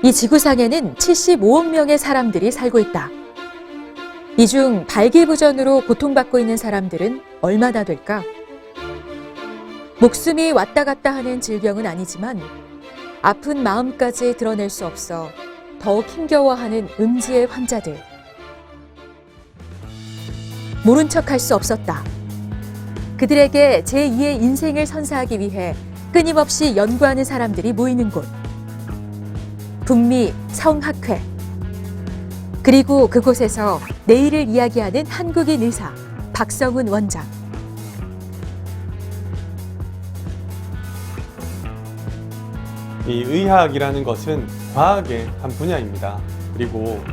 이 지구상에는 75억 명의 사람들이 살고 있다. 이 중 발기부전으로 고통받고 있는 사람들은 얼마나 될까? 목숨이 왔다 갔다 하는 질병은 아니지만 아픈 마음까지 드러낼 수 없어 더욱 힘겨워하는 음지의 환자들. 모른 척할 수 없었다. 그들에게 제2의 인생을 선사하기 위해 끊임없이 연구하는 사람들이 모이는 곳. 북미 성학회. 그리고 그곳에서 내일을 이야기하는 한국인 의사 박성훈 원장. 이 의학이라는 것은 과학의 한 분야입니다. 그리고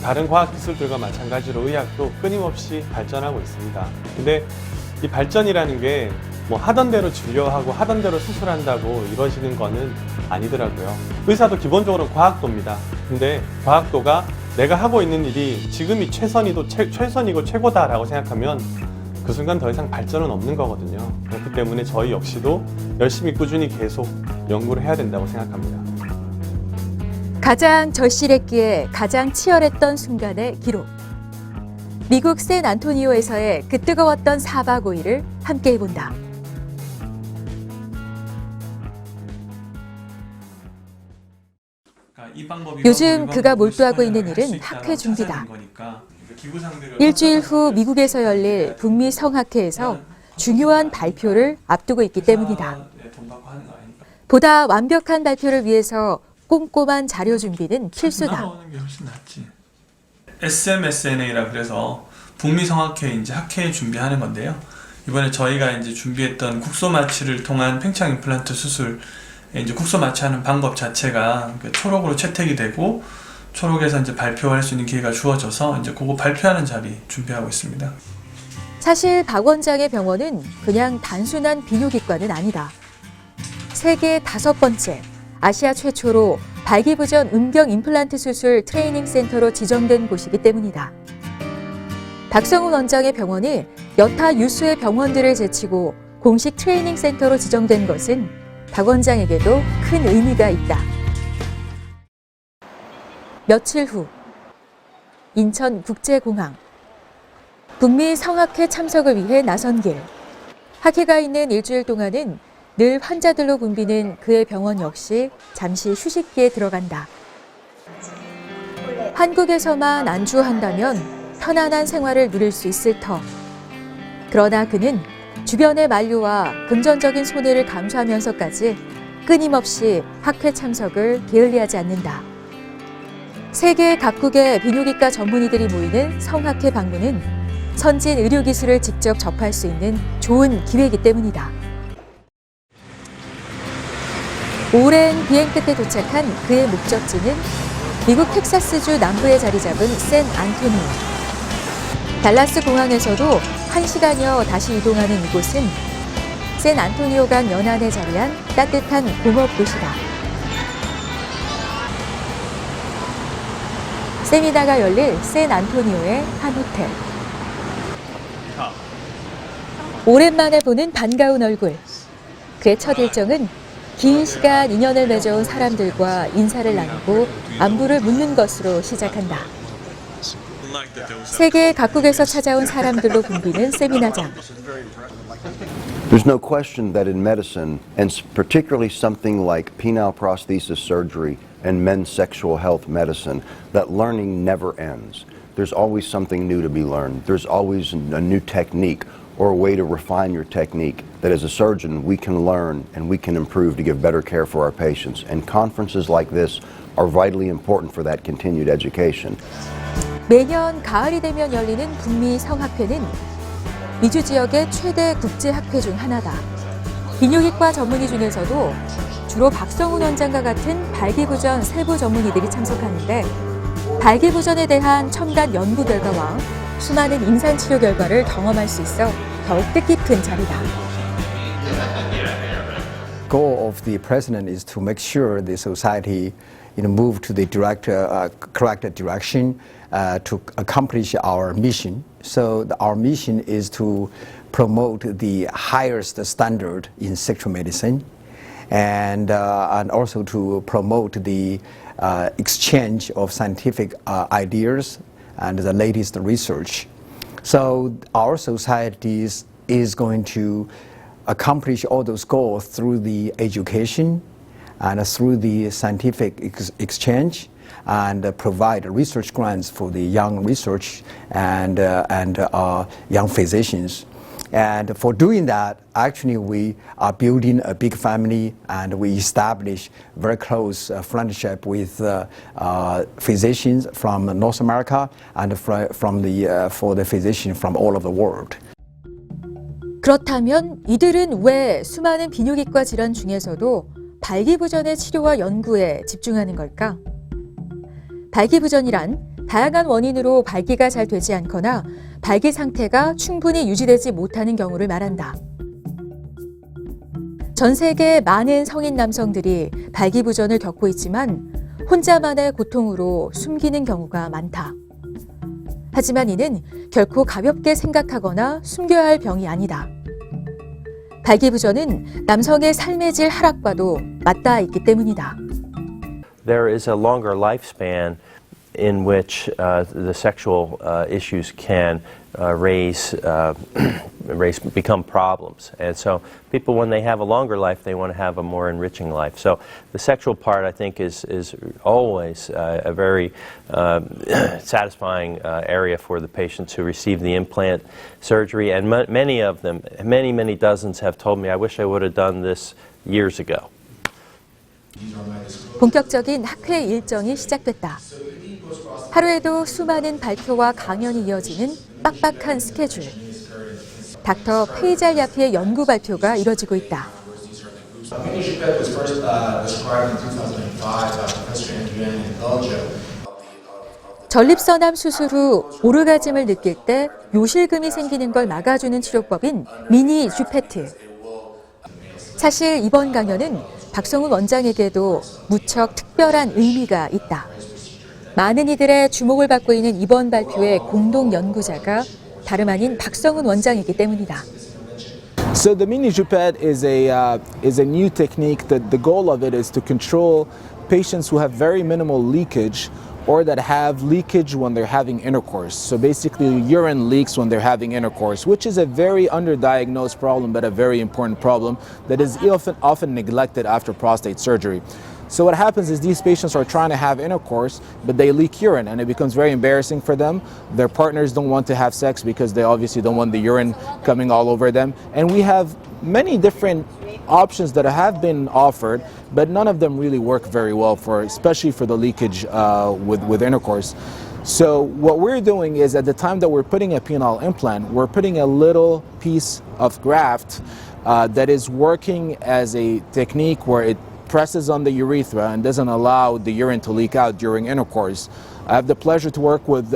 다른 과학 기술들과 마찬가지로 의학도 끊임없이 발전하고 있습니다. 근데 이 발전이라는 게 뭐 하던 대로 진료하고 하던 대로 수술한다고 이루어지는 거는 아니더라고요. 의사도 기본적으로 과학도입니다. 근데 과학도가 내가 하고 있는 일이 지금이 최선이고 최고다라고 생각하면 그 순간 더 이상 발전은 없는 거거든요. 그렇기 때문에 저희 역시도 열심히 꾸준히 계속 연구를 해야 된다고 생각합니다. 가장 절실했기에 가장 치열했던 순간의 기록. 미국 샌안토니오에서의 그 뜨거웠던 4박 5일을 함께 해본다. 요즘 그가 몰두하고 있는 일은 학회 준비다. 일주일 후 미국에서 열릴 북미 성학회에서 중요한 발표를 앞두고 있기 때문이다. 보다 완벽한 발표를 위해서 꼼꼼한 자료 준비는 필수다. SMSNA라 그래서 북미 성학회 이제 학회 준비하는 건데요. 이번에 저희가 이제 준비했던 국소 마취를 통한 팽창 임플란트 수술, 이제 국소 마취하는 방법 자체가 초록으로 채택이 되고 초록에서 이제 발표할 수 있는 기회가 주어져서 이제 그거 발표하는 자리 준비하고 있습니다. 사실 박 원장의 병원은 그냥 단순한 비뇨기과는 아니다. 세계 5번째, 아시아 최초로 발기부전 음경 임플란트 수술 트레이닝 센터로 지정된 곳이기 때문이다. 박성훈 원장의 병원이 여타 유수의 병원들을 제치고 공식 트레이닝 센터로 지정된 것은 박 원장에게도 큰 의미가 있다. 며칠 후 인천국제공항. 북미 성학회 참석을 위해 나선 길. 학회가 있는 일주일 동안은 늘 환자들로 붐비는 그의 병원 역시 잠시 휴식기에 들어간다. 한국에서만 안주한다면 편안한 생활을 누릴 수 있을 터. 그러나 그는 주변의 만류와 금전적인 손해를 감수하면서까지 끊임없이 학회 참석을 게을리하지 않는다. 세계 각국의 비뇨기과 전문의들이 모이는 성학회 방문은 선진 의료기술을 직접 접할 수 있는 좋은 기회이기 때문이다. 오랜 비행 끝에 도착한 그의 목적지는 미국 텍사스주 남부에 자리 잡은 샌안토니오. 달라스 공항에서도 1시간여 다시 이동하는 이곳은 샌안토니오강 연안에 자리한 따뜻한 공업 도시다. 세미나가 열릴 샌안토니오의 한 호텔. 오랜만에 보는 반가운 얼굴. 그의 첫 일정은 긴 시간 인연을 맺어온 사람들과 인사를 나누고 안부를 묻는 것으로 시작한다. 세계 각국에서 찾아온 사람들로 붐비는 세미나장. There's no question that in medicine, and particularly something like penile prosthesis surgery and men's sexual health medicine, that learning never ends. There's always something new to be learned. There's always a new technique or a way to refine your technique that as a surgeon we can learn and we can improve to give better care for our patients. And conferences like this are vitally important for that continued education. 매년 가을이 되면 열리는 북미 성학회는 미주 지역의 최대 국제학회 중 하나다. 비뇨기과 전문의 중에서도 주로 박성훈 원장과 같은 발기부전 세부 전문의들이 참석하는데 발기부전에 대한 첨단 연구 결과와 수많은 임상치료 결과를 경험할 수 있어 더욱 뜻깊은 자리다. Goal of the president is to make sure the society move to the correct direction to accomplish our mission. So our mission is to promote the highest standard in sexual medicine and also to promote the exchange of scientific ideas and the latest research. So our society is going to accomplish all those goals through the education and through the scientific exchange, and provide research grants for the young research and young physicians. And for doing that, actually we are building a big family, and we establish very close friendship with physicians from North America and for the physicians from all over the world. 그렇다면 이들은 왜 수많은 비뇨기과 질환 중에서도 발기부전의 치료와 연구에 집중하는 걸까? 발기부전이란 다양한 원인으로 발기가 잘 되지 않거나 발기 상태가 충분히 유지되지 못하는 경우를 말한다. 전 세계 많은 성인 남성들이 발기부전을 겪고 있지만 혼자만의 고통으로 숨기는 경우가 많다. 하지만 이는 결코 가볍게 생각하거나 숨겨야 할 병이 아니다. 발기부전은 남성의 삶의 질 하락과도 맞닿아 있기 때문이다. There is a longer lifespan in which the sexual issues can become problems. And so people, when they have a longer life, they want to have a more enriching life. So the sexual part, I think, is always a very satisfying area for the patients who receive the implant surgery. And many of them, many dozens, have told me, I wish I would have done this years ago. 본격적인 학회 일정이 시작됐다. 하루에도 수많은 발표와 강연이 이어지는 빡빡한 스케줄. 닥터 페이잘 야피의 연구 발표가 이뤄지고 있다. 전립선암 수술 후 오르가즘을 느낄 때 요실금이 생기는 걸 막아주는 치료법인 미니 쥐페트. 사실 이번 강연은 박성훈 원장에게도 무척 특별한 의미가 있다. 많은 이들의 주목을 받고 있는 이번 발표의 공동 연구자가 다름 아닌 박성훈 원장이기 때문이다. So the mini Jupet is a new technique that the goal of it is to control patients who have very minimal leakage or that have leakage when they're having intercourse. So basically urine leaks when they're having intercourse, which is a very underdiagnosed problem but a very important problem that is often neglected after prostate surgery. So what happens is these patients are trying to have intercourse, but they leak urine, and it becomes very embarrassing for them. Their partners don't want to have sex because they obviously don't want the urine coming all over them. And we have many different options that have been offered, but none of them really work very well especially for the leakage with intercourse. So what we're doing is, at the time that we're putting a penile implant, we're putting a little piece of graft that is working as a technique where it presses on the urethra and doesn't allow the urine to leak out during intercourse. I have the pleasure to work with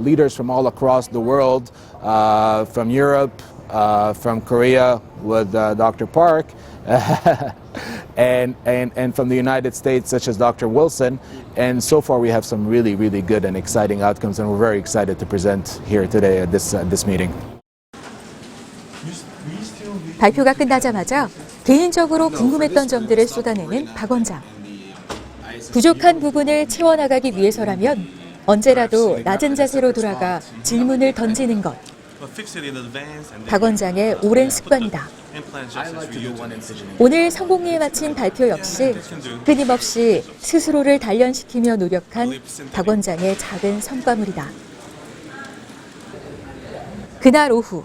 leaders from all across the world, from Europe, from Korea with Dr. Park, and from the United States, such as Dr. Wilson. And so far we have some really good and exciting outcomes, and we're very excited to present here today at this meeting. 발표가 끝나자마자 개인적으로 궁금했던 점들을 쏟아내는 박 원장. 부족한 부분을 채워나가기 위해서라면 언제라도 낮은 자세로 돌아가 질문을 던지는 것. 박 원장의 오랜 습관이다. 오늘 성공리에 마친 발표 역시 끊임없이 스스로를 단련시키며 노력한 박 원장의 작은 성과물이다. 그날 오후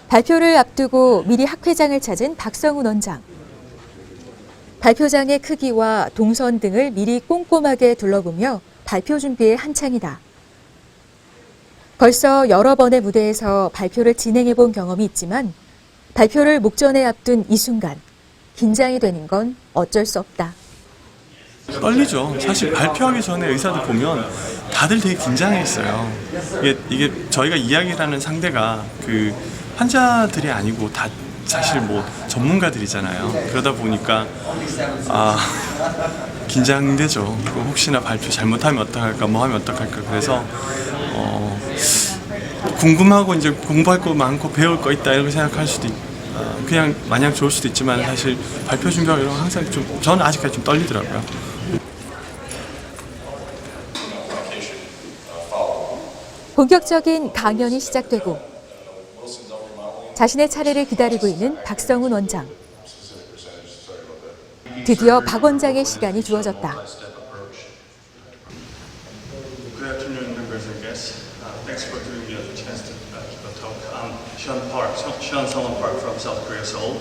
발표를 앞두고 미리 학회장을 찾은 박성훈 원장. 발표장의 크기와 동선 등을 미리 꼼꼼하게 둘러보며 발표 준비에 한창이다. 벌써 여러 번의 무대에서 발표를 진행해 본 경험이 있지만 발표를 목전에 앞둔 이 순간 긴장이 되는 건 어쩔 수 없다. 떨리죠. 사실 발표하기 전에 의사들 보면 다들 되게 긴장했어요. 이게 저희가 이야기를 하는 상대가 그 환자들이 아니고 다 사실 뭐 전문가들이잖아요. 그러다 보니까 긴장되죠. 혹시나 발표 잘못하면 어떡할까, 뭐 하면 어떡할까. 그래서 궁금하고 이제 공부할 거 많고 배울 거 있다 이렇게 생각할 수도 그냥 마냥 좋을 수도 있지만 사실 발표 준비하고 이런 거 항상 좀 저는 아직까지 좀 떨리더라고요. 본격적인 강연이 시작되고 자신의 차례를 기다리고 있는 박성훈 원장. 드디어 박 원장의 시간이 주어졌다. Good afternoon, members and guests. Thanks for giving me a chance to give a talk. I'm Sean Solon Park from South Korea, Seoul.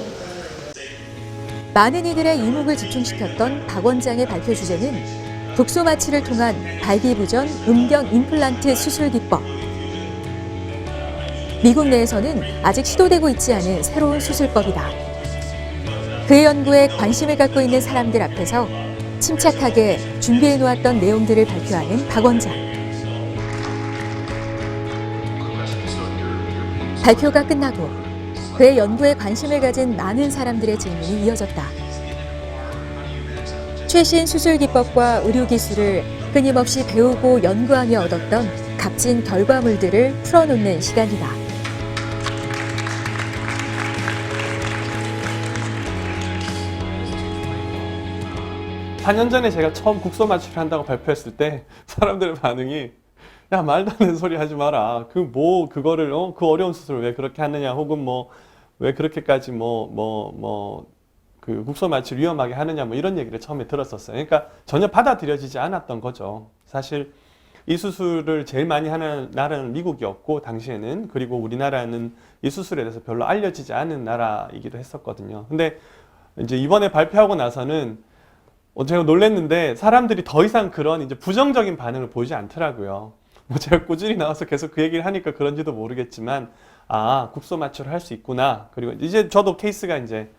많은 이들의 이목을 집중시켰던 박 원장의 발표 주제는 국소 마취를 통한 발기부전 음경 임플란트 수술 기법. 미국 내에서는 아직 시도되고 있지 않은 새로운 수술법이다. 그의 연구에 관심을 갖고 있는 사람들 앞에서 침착하게 준비해 놓았던 내용들을 발표하는 박 원장. 발표가 끝나고 그의 연구에 관심을 가진 많은 사람들의 질문이 이어졌다. 최신 수술 기법과 의료 기술을 끊임없이 배우고 연구하며 얻었던 값진 결과물들을 풀어놓는 시간이다. 사 년 전에 제가 처음 국소 마취를 한다고 발표했을 때 사람들의 반응이 야 말도 안 되는 소리 하지 마라. 그거를 그 어려운 수술을 왜 그렇게 하느냐 혹은 왜 그렇게까지 그 국소 마취를 위험하게 하느냐 이런 얘기를 처음에 들었었어요. 그러니까 전혀 받아들여지지 않았던 거죠. 사실 이 수술을 제일 많이 하는 나라는 미국이었고 당시에는 그리고 우리나라는 이 수술에 대해서 별로 알려지지 않은 나라이기도 했었거든요. 근데 이제 이번에 발표하고 나서는 제가 놀랐는데 사람들이 더 이상 그런 이제 부정적인 반응을 보이지 않더라고요. 제가 꾸준히 나와서 계속 그 얘기를 하니까 그런지도 모르겠지만 국소 마취를 할 수 있구나. 그리고 이제 저도 케이스가 이제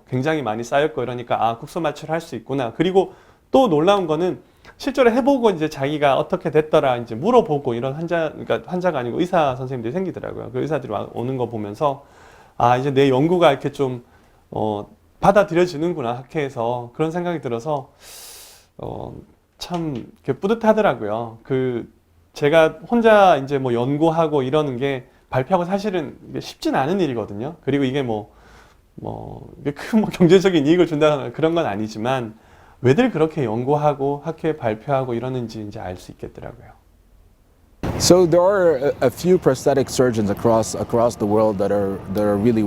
굉장히 많이 쌓였고 이러니까 국소 마취를 할 수 있구나. 그리고 또 놀라운 거는 실제로 해보고 이제 자기가 어떻게 됐더라 이제 물어보고 이런 그러니까 환자가 아니고 의사 선생님들이 생기더라고요. 그 의사들이 오는 거 보면서 이제 내 연구가 이렇게 좀 받아들여지는구나 학회에서 그런 생각이 들어서 참 이렇게 뿌듯하더라고요. 제가 혼자 이제 연구하고 이러는 게 발표하고 사실은 쉽진 않은 일이거든요. 그리고 이게 이게 큰 경제적인 이익을 준다거나 그런 건 아니지만 왜들 그렇게 연구하고 학회에 발표하고 이러는지 이제 알 수 있겠더라고요. So there are a few prosthetic surgeons across the world that are really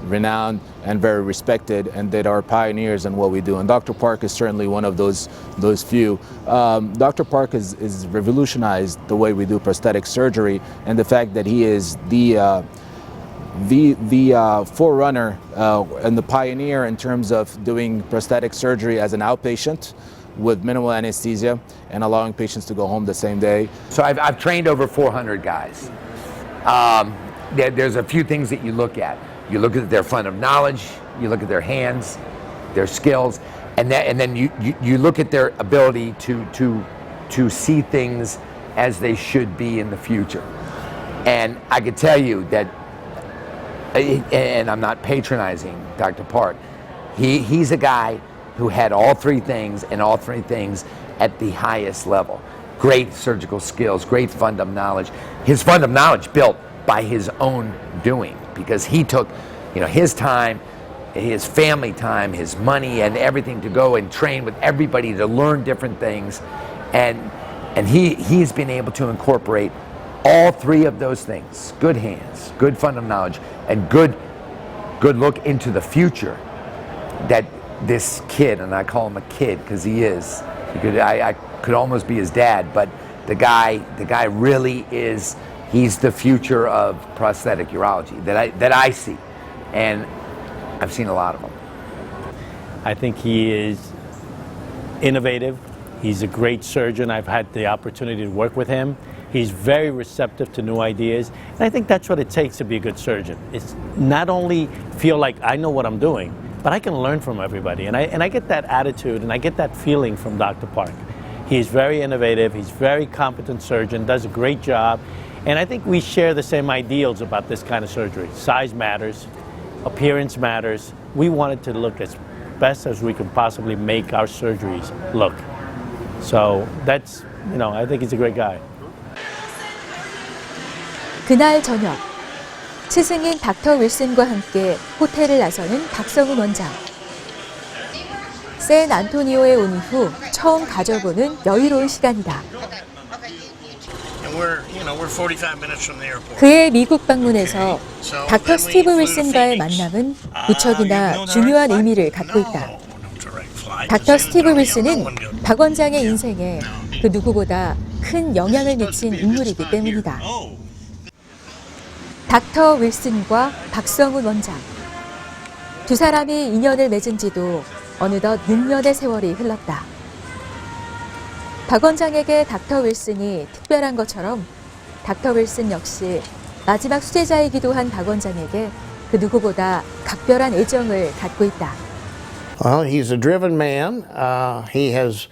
renowned and very respected, and that are pioneers in what we do. And Dr. Park is certainly one of those few. Dr. Park has revolutionized the way we do prosthetic surgery, and the fact that he is the forerunner and the pioneer in terms of doing prosthetic surgery as an outpatient with minimal anesthesia and allowing patients to go home the same day. So I've trained over 400 guys. There's a few things that you look at. You look at their fund of knowledge, you look at their hands, their skills, and then you look at their ability to see things as they should be in the future. And I could tell you that, and I'm not patronizing Dr. Park, he's a guy who had all three things and all three things at the highest level. Great surgical skills, great fund of knowledge. His fund of knowledge built by his own doing, because he took, his time, his family time, his money, and everything to go and train with everybody to learn different things, and he's been able to incorporate all three of those things: good hands, good fund of knowledge, and good look into the future. That this kid, and I call him a kid because he is. I could almost be his dad, but the guy really is. He's the future of prosthetic urology that I see, and I've seen a lot of them. I think he is innovative. He's a great surgeon. I've had the opportunity to work with him. He's very receptive to new ideas, and I think that's what it takes to be a good surgeon. It's not only feel like I know what I'm doing, but I can learn from everybody, and I get that attitude and I get that feeling from Dr. Park. He's very innovative, he's a very competent surgeon, does a great job, and I think we share the same ideals about this kind of surgery. Size matters, appearance matters. We wanted to look as best as we can possibly make our surgeries look. So that's, I think he's a great guy. 그날 저녁 스승인 닥터 윌슨과 함께 호텔을 나서는 박성훈 원장. 샌 안토니오에 온 이후 처음 가져보는 여유로운 시간이다. 그의 미국 방문에서 닥터 스티브 윌슨과의 만남은 무척이나 중요한 의미를 갖고 있다. 닥터 스티브 윌슨은 박 원장의 인생에 그 누구보다 큰 영향을 미친 인물이기 때문이다. 닥터 윌슨과 박성훈 원장. 두 사람이 인연을 맺은 지도 어느덧 6년의 세월이 흘렀다. 박 원장에게 닥터 윌슨이 특별한 것처럼 닥터 윌슨 역시 마지막 수제자이기도 한 박 원장에게 그 누구보다 각별한 애정을 갖고 있다. Well, he's a driven man. He has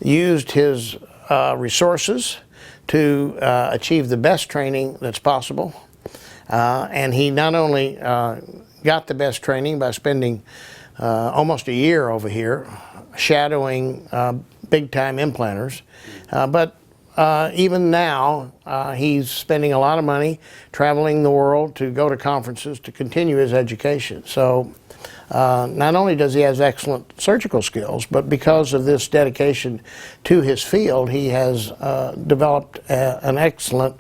used his resources to achieve the best training that's possible. And he not only got the best training by spending almost a year over here shadowing big-time implanters, but even now he's spending a lot of money traveling the world to go to conferences to continue his education. So not only does he have excellent surgical skills, but because of this dedication to his field, he has developed an excellent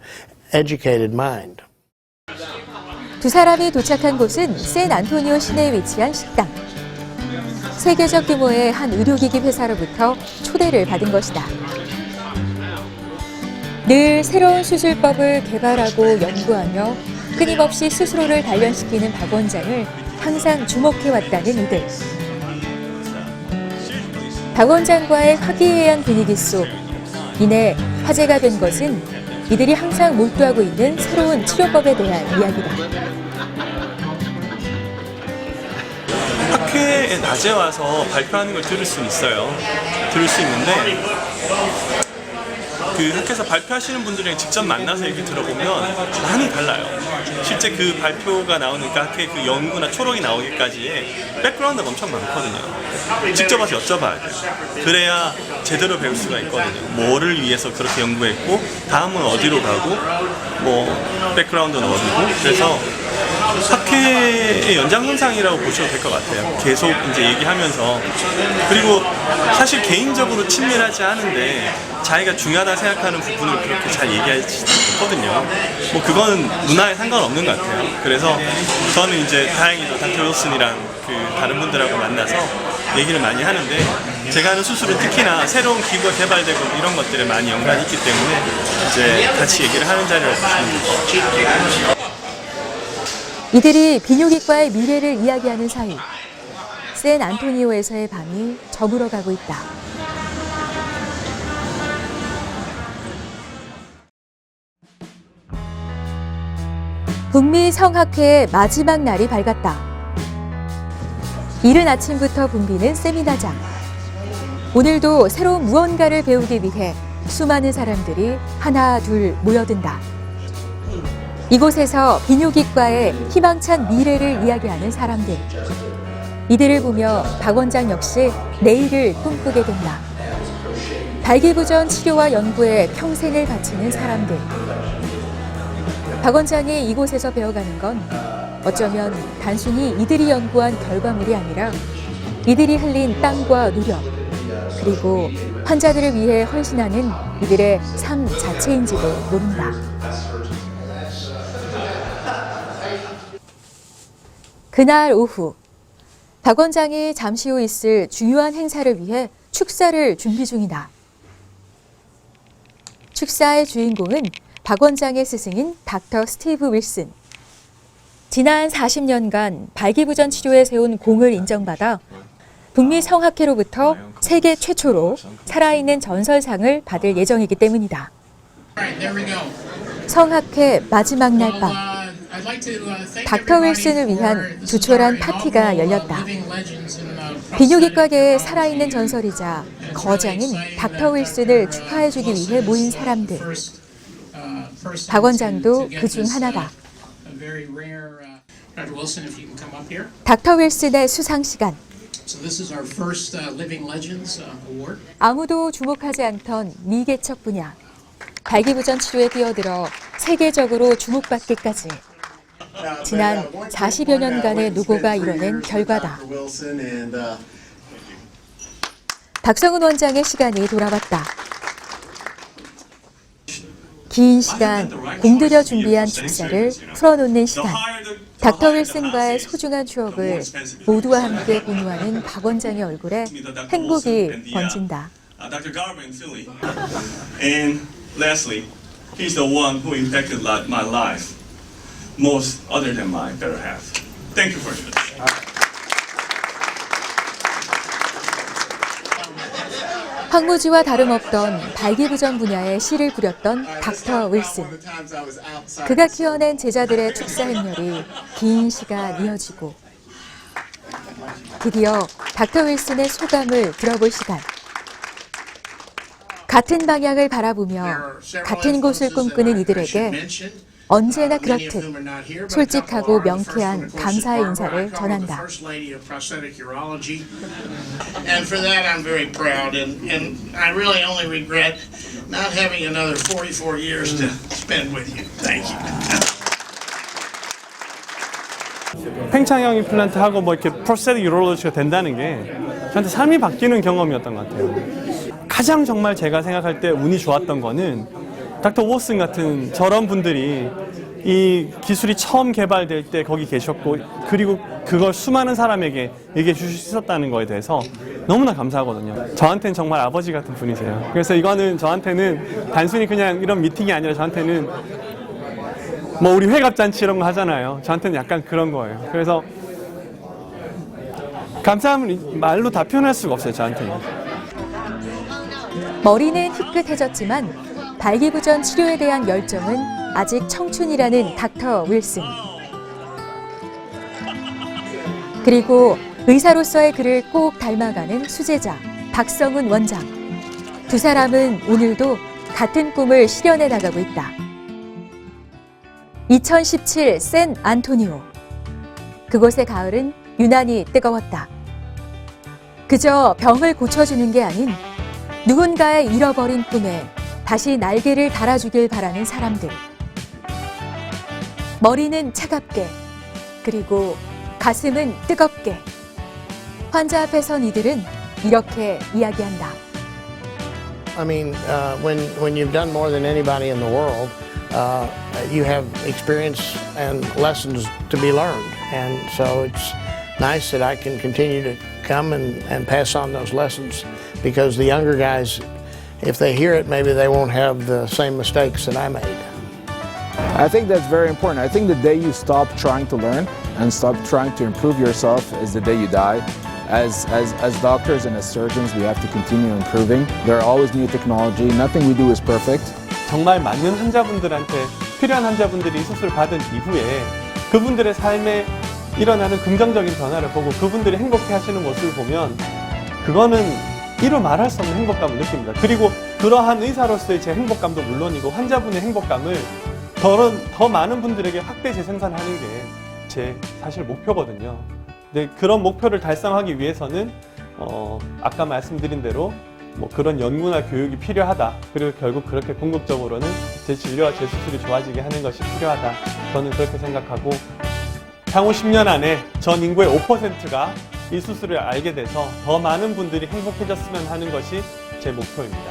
educated mind. 두 사람이 도착한 곳은 샌 안토니오 시내에 위치한 식당. 세계적 규모의 한 의료기기 회사로부터 초대를 받은 것이다. 늘 새로운 수술법을 개발하고 연구하며 끊임없이 스스로를 단련시키는 박 원장을 항상 주목해왔다는 이들. 박 원장과의 화기애애한 분위기 속 이내 화제가 된 것은 이들이 항상 몰두하고 있는 새로운 치료법에 대한 이야기다. 학회에 낮에 와서 발표하는 걸 들을 수는 있어요. 들을 수 있는데 그 학회에서 발표하시는 분들이랑 직접 만나서 얘기 들어보면 많이 달라요. 실제 그 발표가 나오는 그 학회 그 연구나 초록이 나오기까지의 백그라운드가 엄청 많거든요. 직접 와서 여쭤봐야 돼요. 그래야 제대로 배울 수가 있거든요. 뭐를 위해서 그렇게 연구했고 다음은 어디로 가고 뭐 백그라운드는 어디고. 그래서 학회의 연장선상이라고 보셔도 될 것 같아요. 계속 이제 얘기하면서. 그리고 사실 개인적으로 친밀하지 않은데 자기가 중요하다 생각하는 부분을 그렇게 잘 얘기하지 않거든요. 뭐 그건 문화에 상관없는 것 같아요. 그래서 저는 이제 다행히도 닥터 윌슨이랑 그 다른 분들하고 만나서 얘기를 많이 하는데 제가 하는 수술은 특히나 새로운 기구가 개발되고 이런 것들에 많이 연관이 있기 때문에 이제 같이 얘기를 하는 자리라고 보시면 됩니다. 이들이 비뇨기과의 미래를 이야기하는 사이 샌 안토니오에서의 밤이 저물어가고 있다. 북미 성학회의 마지막 날이 밝았다. 이른 아침부터 붐비는 세미나장. 오늘도 새로운 무언가를 배우기 위해 수많은 사람들이 하나 둘 모여든다. 이곳에서 비뇨기과의 희망찬 미래를 이야기하는 사람들. 이들을 보며 박 원장 역시 내일을 꿈꾸게 된다. 발기부전 치료와 연구에 평생을 바치는 사람들. 박 원장이 이곳에서 배워가는 건 어쩌면 단순히 이들이 연구한 결과물이 아니라 이들이 흘린 땀과 노력, 그리고 환자들을 위해 헌신하는 이들의 삶 자체인지도 모른다. 그날 오후, 박 원장이 잠시 후 있을 중요한 행사를 위해 축사를 준비 중이다. 축사의 주인공은 박 원장의 스승인 닥터 스티브 윌슨. 지난 40년간 발기부전 치료에 세운 공을 인정받아 북미 성학회로부터 세계 최초로 살아있는 전설상을 받을 예정이기 때문이다. 성학회 마지막 날 밤, 닥터 윌슨을 위한 조촐한 파티가 열렸다. 비뇨기과계의 살아있는 전설이자 거장인 닥터 윌슨을 축하해주기 위해 모인 사람들. 박 원장도 그중 하나다. 닥터 윌슨의 수상 시간. 아무도 주목하지 않던 미개척 분야. 발기부전 치료에 뛰어들어 세계적으로 주목받기까지 지난 40여 년간의 노고가 이뤄낸 결과다. 박성훈 원장의 시간이 돌아왔다. 긴 시간 공들여 준비한 축사를 풀어놓는 시간. 닥터 윌슨과의 소중한 추억을 모두와 함께 공유하는 박 원장의 얼굴에 행복이 번진다. Dr. Garvin, Philly. And lastly, he's the one who impacted my life most other than my better half. Thank you for this. 황무지와 다름없던 발기부전 분야의 시를 부렸던 닥터 윌슨. 그가 키워낸 제자들의 축사 행렬이 긴 시간 이어지고 드디어 닥터 윌슨의 소감을 들어볼 시간. 같은 방향을 바라보며 같은 곳을 꿈꾸는 이들에게 언제나 그렇듯 솔직하고 명쾌한 감사의 인사를 전한다. And for that I'm very proud and I really only regret not having another 44 years to spend with you. Thank you. 팽창형 임플란트 하고 뭐 이렇게 프로스테틱 유로로지가 된다는 게 저한테 삶이 바뀌는 경험이었던 것 같아요. 가장 정말 제가 생각할 때 운이 좋았던 거는 닥터 워슨 같은 저런 분들이 이 기술이 처음 개발될 때 거기 계셨고 그리고 그걸 수많은 사람에게 얘기해 주실 수 있었다는 거에 대해서 너무나 감사하거든요. 저한테는 정말 아버지 같은 분이세요. 그래서 이거는 저한테는 단순히 그냥 이런 미팅이 아니라 저한테는 뭐 우리 회갑잔치 이런 거 하잖아요. 저한테는 약간 그런 거예요. 그래서 감사함을 말로 다 표현할 수가 없어요. 저한테는. 머리는 희끗해졌지만 발기부전 치료에 대한 열정은 아직 청춘이라는 닥터 윌슨. 그리고 의사로서의 그를 꼭 닮아가는 수제자 박성훈 원장. 두 사람은 오늘도 같은 꿈을 실현해 나가고 있다. 2017 샌 안토니오. 그곳의 가을은 유난히 뜨거웠다. 그저 병을 고쳐주는 게 아닌 누군가의 잃어버린 꿈에 다시 날개를 달아주길 바라는 사람들. 머리는 차갑게, 그리고 가슴은 뜨겁게. 환자 앞에 선 이들은 이렇게 이야기한다. I mean, when you've done more than anybody in the world, you have experience and lessons to be learned. And so it's nice that I can continue to come and pass on those lessons because the younger guys, if they hear it, maybe they won't have the same mistakes that I made. I think that's very important. I think the day you stop trying to learn and stop trying to improve yourself is the day you die. As doctors and as surgeons, we have to continue improving. There are always new technology. Nothing we do is perfect. 정말 맞는 환자분들한테 필요한 환자분들이 수술을 받은 이후에 그분들의 삶에 일어나는 긍정적인 변화를 보고 그분들이 행복해 하시는 모습을 보면 그거는 이루 말할 수 없는 행복감을 느낍니다. 그리고 그러한 의사로서의 제 행복감도 물론이고 환자분의 행복감을 더 많은 분들에게 확대 재생산하는 게 제 사실 목표거든요. 근데 그런 목표를 달성하기 위해서는 아까 말씀드린 대로 뭐 그런 연구나 교육이 필요하다. 그리고 결국 그렇게 궁극적으로는 제 진료와 제 수술이 좋아지게 하는 것이 필요하다. 저는 그렇게 생각하고 향후 10년 안에 전 인구의 5%가 이 수술을 알게 돼서 더 많은 분들이 행복해졌으면 하는 것이 제 목표입니다.